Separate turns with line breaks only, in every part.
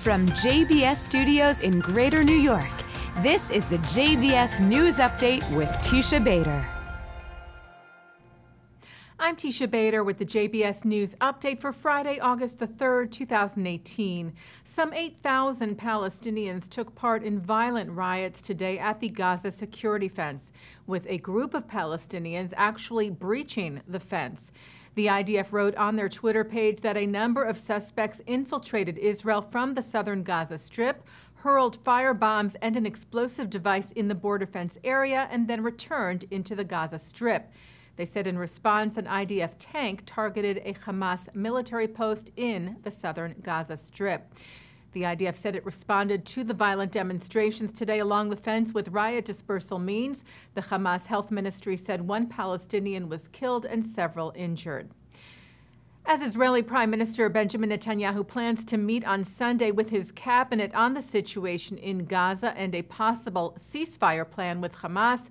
From JBS Studios in Greater New York, this is the JBS News Update with Teisha Bader.
I'm Teisha Bader with the JBS News Update for Friday, August the 3rd, 2018. Some 8,000 Palestinians took part in violent riots today at the Gaza security fence, with a group of Palestinians actually breaching the fence. The IDF wrote on their Twitter page that a number of suspects infiltrated Israel from the southern Gaza Strip, hurled fire bombs and an explosive device in the border fence area, and then returned into the Gaza Strip. They said in response, an IDF tank targeted a Hamas military post in the southern Gaza Strip. The IDF said it responded to the violent demonstrations today along the fence with riot dispersal means. The Hamas Health Ministry said one Palestinian was killed and several injured. As Israeli Prime Minister Benjamin Netanyahu plans to meet on Sunday with his cabinet on the situation in Gaza and a possible ceasefire plan with Hamas,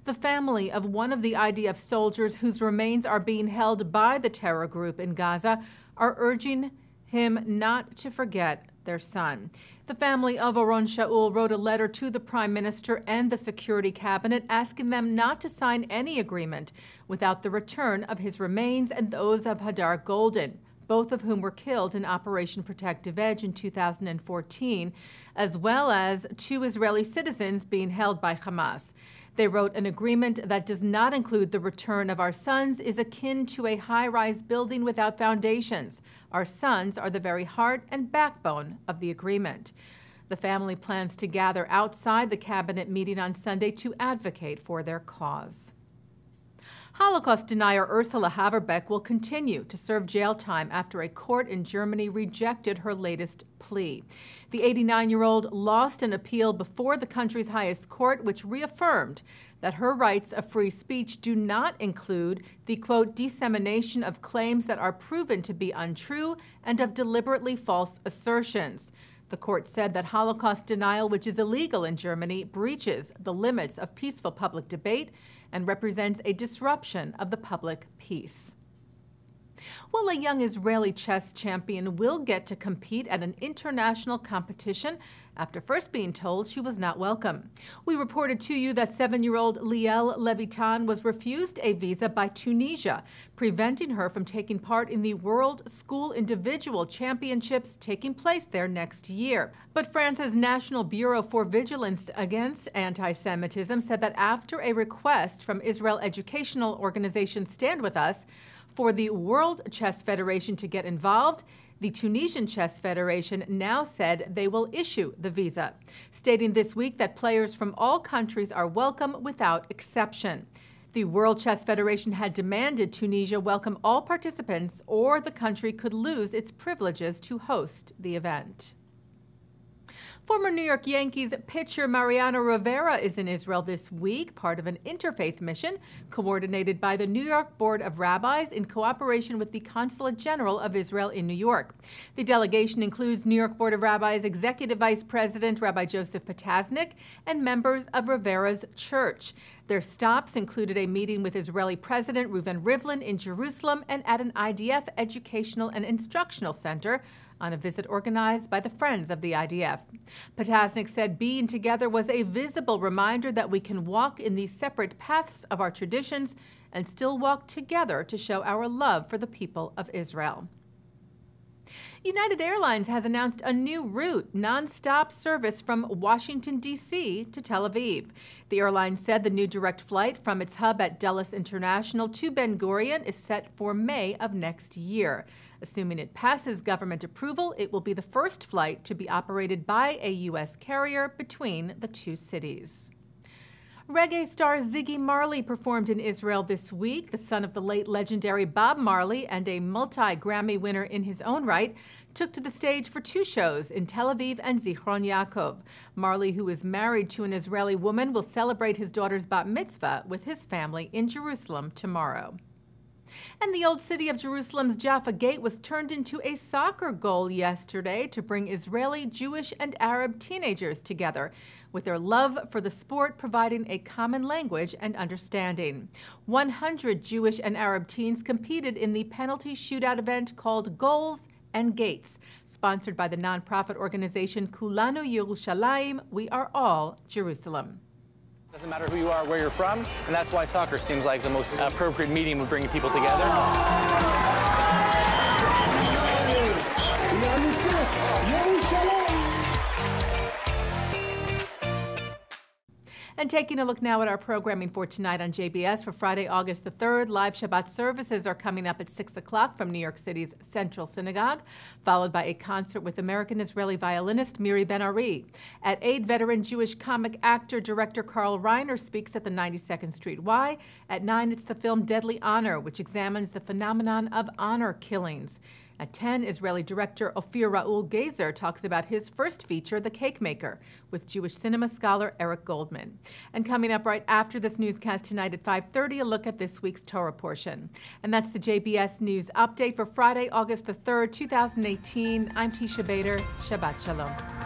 the family of one of the IDF soldiers whose remains are being held by the terror group in Gaza are urging him not to forget their son. The family of Oron Shaul wrote a letter to the Prime Minister and the Security Cabinet asking them not to sign any agreement without the return of his remains and those of Hadar Golden, both of whom were killed in Operation Protective Edge in 2014, as well as two Israeli citizens being held by Hamas. They wrote, an agreement that does not include the return of our sons is akin to a high-rise building without foundations. Our sons are the very heart and backbone of the agreement. The family plans to gather outside the cabinet meeting on Sunday to advocate for their cause. Holocaust denier Ursula Haverbeck will continue to serve jail time after a court in Germany rejected her latest plea. The 89-year-old lost an appeal before the country's highest court, which reaffirmed that her rights of free speech do not include the, quote, dissemination of claims that are proven to be untrue and of deliberately false assertions. The court said that Holocaust denial, which is illegal in Germany, breaches the limits of peaceful public debate and represents a disruption of the public peace. Well, a young Israeli chess champion will get to compete at an international competition after first being told she was not welcome. We reported to you that 7-year-old Liel Levitan was refused a visa by Tunisia, preventing her from taking part in the World School Individual Championships taking place there next year. But France's National Bureau for Vigilance Against Anti-Semitism said that after a request from Israel educational organization Stand With Us for the World Chess Federation to get involved, the Tunisian Chess Federation now said they will issue the visa, stating this week that players from all countries are welcome without exception. The World Chess Federation had demanded Tunisia welcome all participants, or the country could lose its privileges to host the event. Former New York Yankees pitcher Mariano Rivera is in Israel this week, part of an interfaith mission coordinated by the New York Board of Rabbis in cooperation with the Consulate General of Israel in New York. The delegation includes New York Board of Rabbis Executive Vice President Rabbi Joseph Potasnik and members of Rivera's church. Their stops included a meeting with Israeli President Reuven Rivlin in Jerusalem and at an IDF educational and instructional center on a visit organized by the Friends of the IDF. Potasnik said being together was a visible reminder that we can walk in these separate paths of our traditions and still walk together to show our love for the people of Israel. United Airlines has announced a new route, nonstop service from Washington, D.C. to Tel Aviv. The airline said the new direct flight from its hub at Dulles International to Ben Gurion is set for May of next year. Assuming it passes government approval, it will be the first flight to be operated by a U.S. carrier between the two cities. Reggae star Ziggy Marley performed in Israel this week. The son of the late legendary Bob Marley and a multi-Grammy winner in his own right took to the stage for two shows in Tel Aviv and Zichron Yaakov. Marley, who is married to an Israeli woman, will celebrate his daughter's bat mitzvah with his family in Jerusalem tomorrow. And the old city of Jerusalem's Jaffa Gate was turned into a soccer goal yesterday to bring Israeli, Jewish, and Arab teenagers together, with their love for the sport providing a common language and understanding. 100 Jewish and Arab teens competed in the penalty shootout event called Goals and gates, sponsored by the nonprofit organization Kulanu Yerushalayim, We Are All Jerusalem.
Doesn't matter who you are, where you're from, and that's why soccer seems like the most appropriate medium of bringing people together.
And taking a look now at our programming for tonight on JBS for Friday, August the 3rd, live Shabbat services are coming up at 6 o'clock from New York City's Central Synagogue, followed by a concert with American-Israeli violinist Miri Ben-Ari. At 8, veteran Jewish comic actor, director Carl Reiner speaks at the 92nd Street Y. At 9, it's the film Deadly Honor, which examines the phenomenon of honor killings. At 10, Israeli director Ophir Raoul Gezer talks about his first feature, The Cake Maker, with Jewish cinema scholar Eric Goldman. And coming up right after this newscast tonight at 5:30, a look at this week's Torah portion. And that's the JBS News Update for Friday, August the 3rd, 2018. I'm Teisha Bader. Shabbat Shalom.